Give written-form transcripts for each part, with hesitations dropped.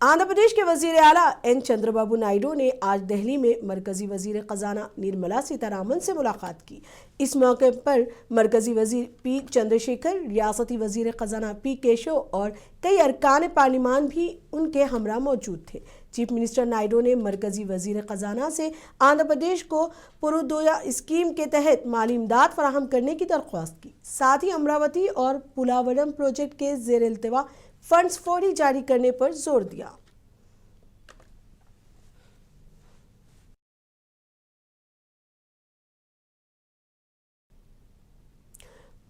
आंध्र प्रदेश के वजीर आला एन चंद्रबाबू नायडू ने आज दिल्ली में मरकजी वजीर खजाना निर्मला सीतारामन से मुलाकात की। इस मौके पर मरकजी वजीर पी चंद्रशेखर, रियासती वजीर खजाना पी केशव और कई अरकान पार्लिमान भी उनके हमरा मौजूद थे। चीफ मिनिस्टर नायडू ने मरकजी वजीर खजाना से आंध्र प्रदेश को पुरुदोया स्कीम के तहत माली इमदाद फराहम करने की दरख्वास्त की। साथ ही अमरावती और पुलावरम प्रोजेक्ट के जेर इल्तवा फंड्स फौरी जारी करने पर जोर दिया।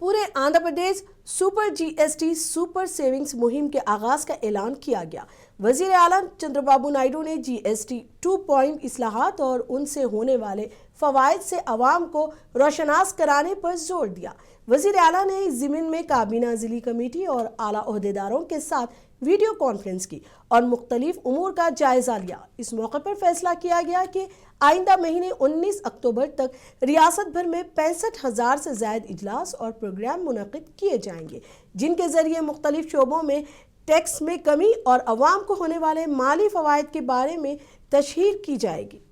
पूरे Andhra Pradesh super GST super savings मुहिम के आगाज का ऐलान किया गया। वजीर आला चंद्रबाबू नायडू ने जीएसटी 2.0 इस्लाहात और उनसे होने वाले फवायद से अवाम को रोशनास कराने पर जोर दिया। वजीर आला ने इस ज़मीन में काबीना जिली कमेटी और आला ओहदेदारों के साथ वीडियो कॉन्फ्रेंस की और मुख्तलिफ उमूर का जायजा लिया। इस मौके पर फैसला किया गया कि आइंदा महीने 19 अक्टूबर तक रियासत भर में 65,000 से ज्यादा इजलास और प्रोग्राम मुनक़िद किए जाएंगे, जिनके जरिए मुख्तलिफ शोबों में टैक्स में कमी और अवाम को होने वाले माली फवायद के बारे में तशहीर की जाएगी।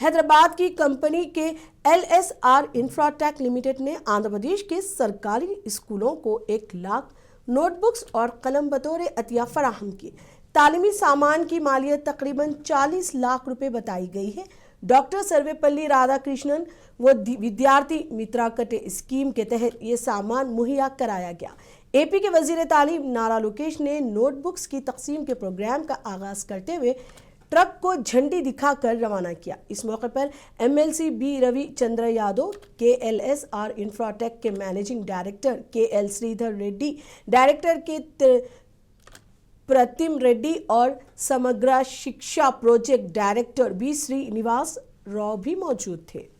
हैदराबाद की कंपनी के LSR इंफ्राटेक लिमिटेड ने आंध्र प्रदेश के सरकारी स्कूलों को 1 लाख नोटबुक्स और कलम बतौर अतिया फराहम की। तालीमी सामान की मालियत तकरीबन 40 लाख रुपए बताई गई है। डॉक्टर सर्वेपल्ली राधाकृष्णन व विद्यार्थी मित्राकटे स्कीम के तहत ये सामान मुहैया कराया गया। AP के वजीर तालीम नारा लोकेश ने नोटबुक्स की तकसीम के प्रोग्राम का आगाज करते हुए ट्रक को झंडी दिखाकर रवाना किया। इस मौके पर MLC B Ravi Chandra Yadav, KLSR Infratech के managing director KL Sridhar Reddy, director K Pratim Reddy और Samagra Shiksha project director B Srinivas Rao भी मौजूद थे।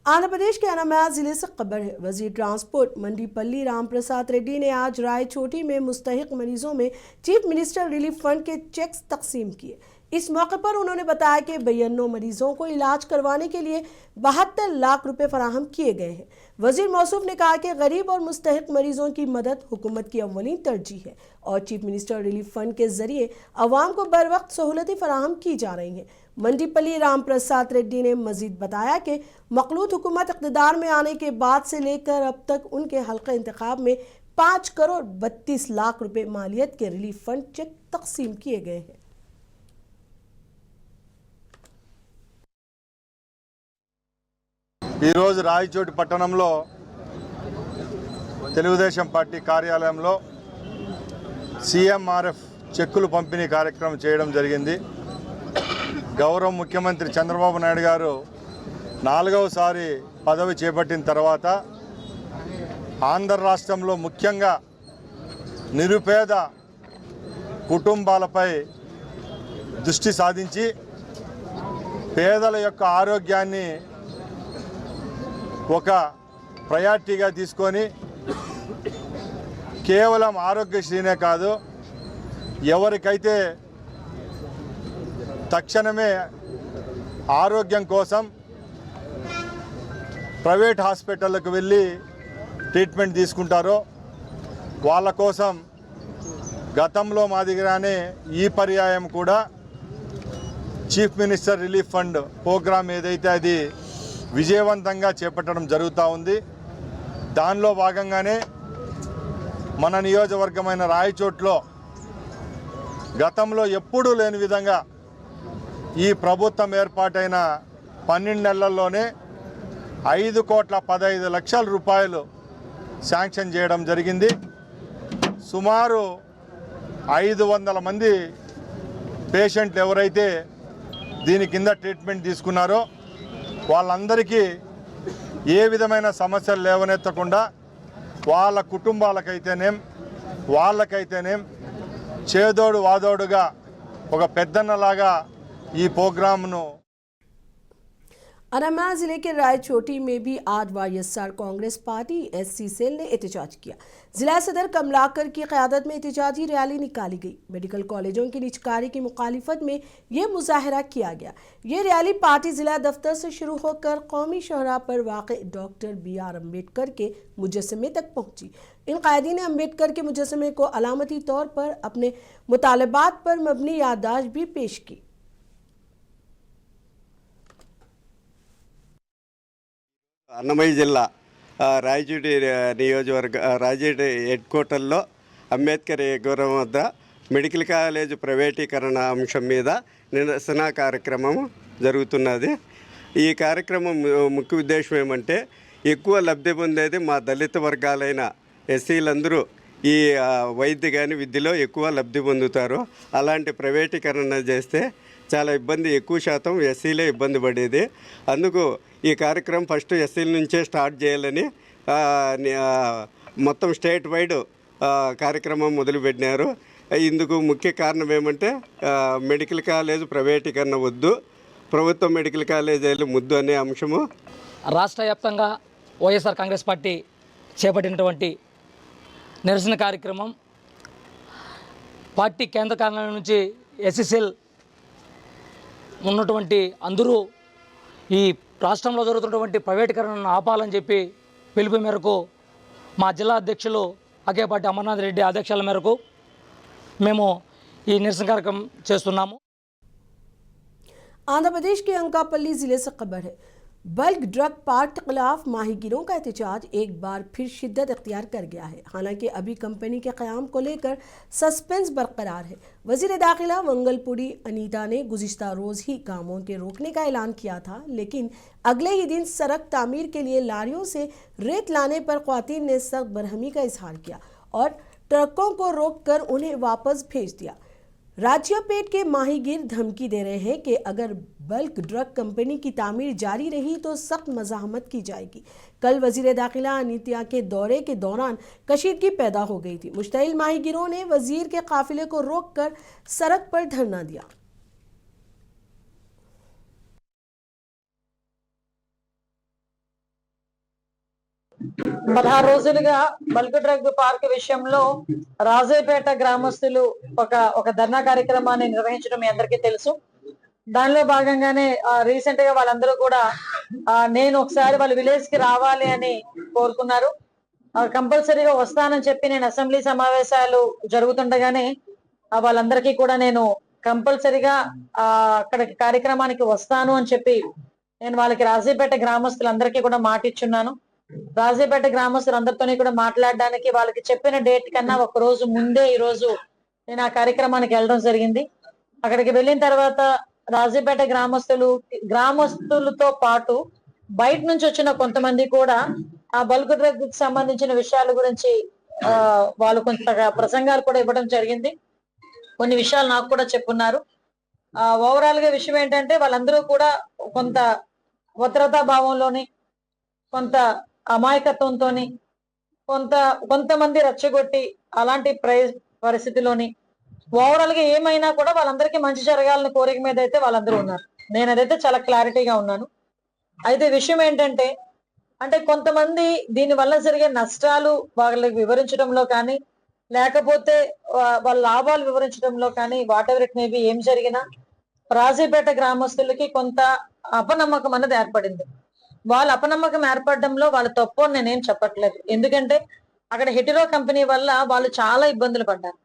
आंध्र प्रदेश के अनामयाल जिले से खबर है। वजीर ट्रांसपोर्ट मंडीपल्ली रामप्रसाद रेड्डी ने आज रायचोटी में मुस्तहिक मरीजों में चीफ मिनिस्टर रिलीफ फंड के चेक्स तकसीम किए। इस मौके पर उन्होंने बताया कि 92 मरीजों को इलाज करवाने के लिए 72 लाख रुपए फराहम किए गए हैं। वजीर मौसूफ ने कहा कि गरीब और मुस्तहिक मरीजों की मदद हुकूमत की अव्वलीन तरजीह है और चीफ मिनिस्टर रिलीफ फंड के जरिए अवाम को बर वक्त सहूलतें फराहम की जा रही हैं। मंडीपल्ली रामप्रसाद रेड्डी ने मजीद बताया कि मखलूत हुकूमत इक़्तिदार में आने के बाद से लेकर अब तक उनके हल्का इंतखाब में 5 करोड़ 32 लाख रुपए मालियत के रिलीफ फंड चेक तकसीम किए गए हैं। రాయచోటి పట్టణంలో తెలుగుదేశం పార్టీ కార్యాలయంలో CMRF చెక్కులు పంపిణీ కార్యక్రమం చేయడం జరిగింది। గౌరవ ముఖ్యమంత్రి చంద్రబాబు నాయుడు గారు 4వసారి పదవి చేపట్టిన తర్వాత ఆంధ్ర రాష్ట్రంలో ముఖ్యంగా నిరుపేద కుటుంబాలపై దృష్టి సాధించి పేదల యొక్క ఆరోగ్యాన్ని ఒక ప్రయారిటీగా తీసుకొని కేవలం ఆరోగ్యశ్రీనే కాదు, ఎవరికైతే తక్షణమే ఆరోగ్యం కోసం ప్రైవేట్ హాస్పిటల్లకు వెళ్ళి ట్రీట్మెంట్ తీసుకుంటారో వాళ్ళ కోసం గతంలో మాదిరిగానే ఈ పర్యాయం కూడా chief minister relief fund program ఏదైతే అది విజయవంతంగా చేపట్టడం జరుగుతూ ఉంది। దానిలో భాగంగానే మన నియోజకవర్గమైన రాయచోట్లో గతంలో ఎప్పుడూ లేని విధంగా ఈ ప్రభుత్వం ఏర్పాటైన 12 నెలల్లోనే 5,15,00,000 రూపాయలు శాంక్షన్ చేయడం జరిగింది। సుమారు 500 మంది పేషెంట్లు ఎవరైతే దీని కింద ట్రీట్మెంట్ తీసుకున్నారో వాళ్ళందరికీ ఏ విధమైన సమస్యలు లేవనెత్తకుండా వాళ్ళ కుటుంబాలకైతేనేం చేదోడు వాదోడుగా ఒక పెద్దన్నలాగా ఈ ప్రోగ్రామ్ను अनंतनाग जिले के रायचोटी में भी आज YSR Congress party SC cell ने एहतजाज किया। जिला सदर कमलाकर की क़यादत में एहतजाजी रैली निकाली गई। मेडिकल कॉलेजों की निजकारी की मुखालिफत में ये मुजाहरा किया गया। ये रैली पार्टी जिला दफ्तर से शुरू होकर कौमी शहरा पर वाक़ डॉक्टर BR अम्बेडकर के मुजस्समे तक पहुंची। इन कायदीन ने अम्बेडकर के मुजस्समे को अलामती तौर पर अपने मुतालबात पर मबनी याददाश्त भी पेश की। అన్నమయ్య జిల్లా రాయచోటి నియోజకవర్గ రాయచోటి హెడ్ క్వార్టర్లో అంబేద్కర్ విగ్రహం వద్ద మెడికల్ కాలేజ్ ప్రైవేటీకరణ అంశం మీద నిరసన కార్యక్రమం జరుగుతున్నది. ఈ కార్యక్రమం ముఖ్య ఉద్దేశం ఏమంటే ఎక్కువ లబ్ధి పొందేది మా దళిత వర్గాలైన ఎస్సీలందరూ ఈ వైద్య కానీ విద్యలో ఎక్కువ లబ్ధి పొందుతారు. అలాంటి ప్రైవేటీకరణ చేస్తే చాలా ఇబ్బంది, ఎక్కువ శాతం ఎస్సీలే ఇబ్బంది పడేది. అందుకు ఈ కార్యక్రమం ఫస్ట్ ఎస్సీల నుంచే స్టార్ట్ చేయాలని మొత్తం స్టేట్ వైడ్ కార్యక్రమం మొదలుపెట్టినారు. ఇందుకు ముఖ్య కారణం ఏమంటే మెడికల్ కాలేజ్ ప్రైవేటీకరణ వద్దు, ప్రభుత్వ మెడికల్ కాలేజీలు ముద్దు అనే అంశము. రాష్ట్ర వ్యాప్తంగా వైఎస్ఆర్ కాంగ్రెస్ పార్టీ చేపట్టినటువంటి నిరసన కార్యక్రమం పార్టీ కేంద్ర కార్యాలయం నుంచి ఎస్సీసెల్ ఉన్నటువంటి అందరూ ఈ రాష్ట్రంలో జరుగుతున్నటువంటి ప్రైవేటీకరణను ఆపాలని చెప్పి పిలుపు మేరకు మా జిల్లా అధ్యక్షులు అకేపాటి అమర్నాథ్ రెడ్డి అధ్యక్షుల మేరకు మేము ఈ నిరసన కార్యక్రమం చేస్తున్నాము. आंध्र प्रदेश के अंकापल्ली जिले से खबर है। बल्क ड्रग पार्क के खिलाफ माहीगीरों का एहतजाज एक बार फिर शिद्दत इख्तियार कर गया है। हालांकि अभी कंपनी के क़याम को लेकर सस्पेंस बरकरार है। वज़ीर दाखिला मंगलपुरी अनीता ने गुज़िश्ता रोज़ ही कामों के रोकने का ऐलान किया था, लेकिन अगले ही दिन सड़क तामीर के लिए लारियों से रेत लाने पर ख्वातीन ने सख्त बरहमी का इजहार किया और ट्रकों को रोक कर उन्हें वापस भेज दिया। राज्यपेट के माहीगीर धमकी दे रहे हैं कि अगर बल्क ड्रग कंपनी की तामीर जारी रही तो सख्त मज़ाहमत की जाएगी। कल वज़ीर दाखिला अनीतिया के दौरे के दौरान कशीदगी पैदा हो गई थी। मुश्तइल माहीगीरों ने वज़ीर के काफिले को रोककर सड़क पर धरना दिया। పదహారు రోజులుగా బల్క్ డ్రగ్ పార్క్ విషయంలో రాజేపేట గ్రామస్తులు ఒక ధర్నా కార్యక్రమాన్ని నిర్వహించడం మీ అందరికీ తెలుసు. దానిలో భాగంగానే రీసెంట్ గా వాళ్ళందరూ కూడా నేను ఒకసారి వాళ్ళ విలేజ్ కి రావాలి అని కోరుకున్నారు. కంపల్సరీగా వస్తానని చెప్పి నేను అసెంబ్లీ సమావేశాలు జరుగుతుండగానే వాళ్ళందరికీ కూడా నేను కంపల్సరీగా అక్కడ కార్యక్రమానికి వస్తాను అని చెప్పి నేను వాళ్ళకి రాజేపేట గ్రామస్తులందరికీ కూడా మాట ఇచ్చున్నాను. రాజేపేట గ్రామస్తులందరితోని కూడా మాట్లాడడానికి వాళ్ళకి చెప్పిన డేట్ కన్నా ఒక రోజు ముందే ఈ రోజు నేను ఆ కార్యక్రమానికి వెళ్ళడం జరిగింది. అక్కడికి వెళ్ళిన తర్వాత రాజేపేట గ్రామస్తులతో పాటు బయట నుంచి వచ్చిన కొంతమంది కూడా ఆ బల్క్ డ్రగ్ కి సంబంధించిన విషయాల గురించి వాళ్ళు కొంత ప్రసంగాలు కూడా ఇవ్వడం జరిగింది. కొన్ని విషయాలు నాకు కూడా చెప్పున్నారు. ఓవరాల్ గా విషయం ఏంటంటే వాళ్ళందరూ కూడా కొంత భద్రతా భావంలోని, కొంత అమాయకత్వంతో, కొంతమంది రెచ్చగొట్టి అలాంటి పరిస్థితిలోని ఓవరాల్ గా ఏమైనా కూడా వాళ్ళందరికీ మంచి జరగాలని కోరిక మీద అయితే వాళ్ళందరూ ఉన్నారు. నేను అదైతే చాలా క్లారిటీగా ఉన్నాను. అయితే విషయం ఏంటంటే అంటే కొంతమంది దీని వల్ల జరిగే నష్టాలు వాళ్ళకి వివరించడంలో కానీ, లేకపోతే వాళ్ళ లాభాలు వివరించడంలో కానీ, what ever it may be, ఏం జరిగినా రాజీపేట గ్రామస్తులకి కొంత అపనమ్మకం అన్నది ఏర్పడింది. వాళ్ళ అపనమ్మకం ఏర్పడడంలో వాళ్ళ తప్పు అని నేనేం చెప్పట్లేదు. ఎందుకంటే అక్కడ హెటిరో కంపెనీ వల్ల వాళ్ళు చాలా ఇబ్బందులు పడ్డారు.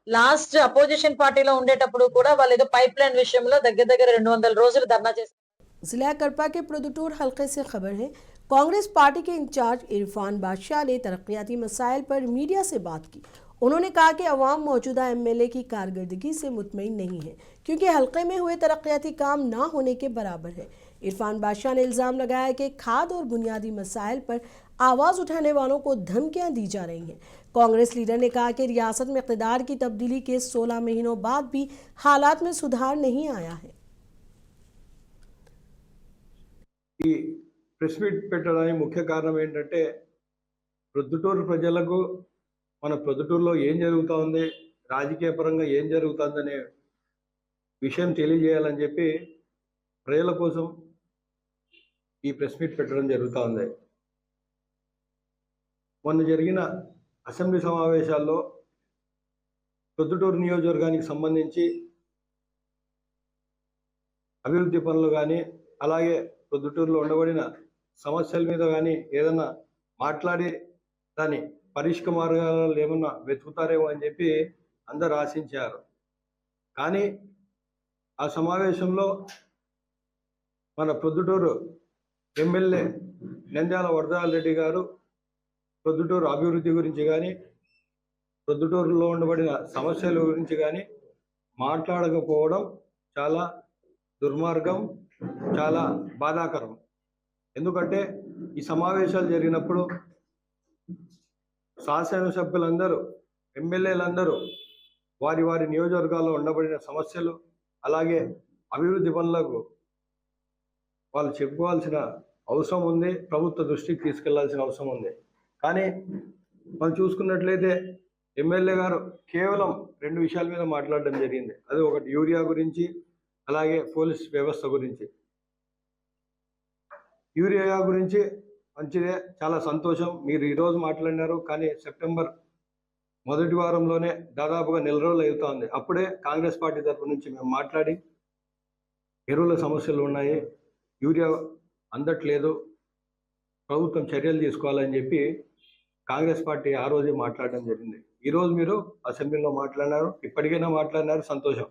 లాస్ట్ అపోజిషన్ పార్టీలో ఉండేటప్పుడు కూడా వాళ్ళు ఏదో పైప్ లైన్ విషయంలో దగ్గర 200 రోజులు ధర్నా చేశారు. जिला करपा के प्रोदुटूर हल्के से खबर है। कांग्रेस पार्टी के इंचार्ज इरफान बादशाह ने तरक्याती मसाइल पर मीडिया से बात की। उन्होंने कहा कि अवाम मौजूदा एमएलए की कारकर्दगी से मुतमईन नहीं है, क्योंकि हल्के में हुए तरक्याती काम ना होने के बराबर है। इरफान बादशाह ने इल्ज़ाम लगाया कि खाद और बुनियादी मसाइल पर आवाज़ उठाने वालों को धमकियां दी जा रही हैं। कांग्रेस लीडर ने कहा कि रियासत में इक़्तिदार की तब्दीली के 16 महीनों बाद भी हालात में सुधार नहीं आया है। ఈ ప్రెస్ మీట్ పెట్టడానికి ముఖ్య కారణం ఏంటంటే ప్రొద్దుటూరు ప్రజలకు మన ప్రొద్దుటూరులో ఏం జరుగుతోంది, రాజకీయ పరంగా ఏం జరుగుతుందనే విషయం తెలియజేయాలని చెప్పి ప్రజల కోసం ఈ ప్రెస్ మీట్ పెట్టడం జరుగుతూ ఉంది. మొన్న జరిగిన అసెంబ్లీ సమావేశాల్లో ప్రొద్దుటూరు నియోజకవర్గానికి సంబంధించి అభివృద్ధి పనులు కానీ, అలాగే ప్రొద్దుటూరులో ఉండబడిన సమస్యల మీద కానీ ఏదన్నా మాట్లాడి దాని పరిష్కారాలు ఏమన్నా వెతుకుతారేమో అని చెప్పి అందరు ఆశించారు. కానీ ఆ సమావేశంలో మన ప్రొద్దుటూరు ఎమ్మెల్యే నంద్యాల వరదరాజ రెడ్డి గారు ప్రొద్దుటూరు అభివృద్ధి గురించి కానీ, ప్రొద్దుటూరులో ఉండబడిన సమస్యల గురించి కానీ మాట్లాడకపోవడం చాలా దుర్మార్గం, చాలా బాధాకరం. ఎందుకంటే ఈ సమావేశాలు జరిగినప్పుడు శాసనసభ్యులందరూ, ఎమ్మెల్యేలందరూ వారి వారి నియోజకవర్గాల్లో ఉండబడిన సమస్యలు, అలాగే అభివృద్ధి పనులకు వాళ్ళు చెప్పుకోవాల్సిన అవసరం ఉంది, ప్రభుత్వ దృష్టికి తీసుకెళ్లాల్సిన అవసరం ఉంది. కానీ మనం చూసుకున్నట్లయితే ఎమ్మెల్యే గారు కేవలం 2 విషయాల మీద మాట్లాడడం జరిగింది. అది ఒకటి యూరియా గురించి, అలాగే పోలీస్ వ్యవస్థ గురించి. యూరియా గురించి మంచిదే, చాలా సంతోషం మీరు ఈరోజు మాట్లాడినారు. కానీ సెప్టెంబర్ మొదటి వారంలోనే దాదాపుగా నెల రోజులు అవుతుంది. అప్పుడే కాంగ్రెస్ పార్టీ తరఫు నుంచి మేము మాట్లాడి ఎరువుల సమస్యలు ఉన్నాయి, యూరియా అందట్లేదు, ప్రభుత్వం చర్యలు తీసుకోవాలని చెప్పి కాంగ్రెస్ పార్టీ ఆ రోజే మాట్లాడడం జరిగింది. ఈరోజు మీరు అసెంబ్లీలో మాట్లాడినారు, ఇప్పటికైనా మాట్లాడినారు, సంతోషం.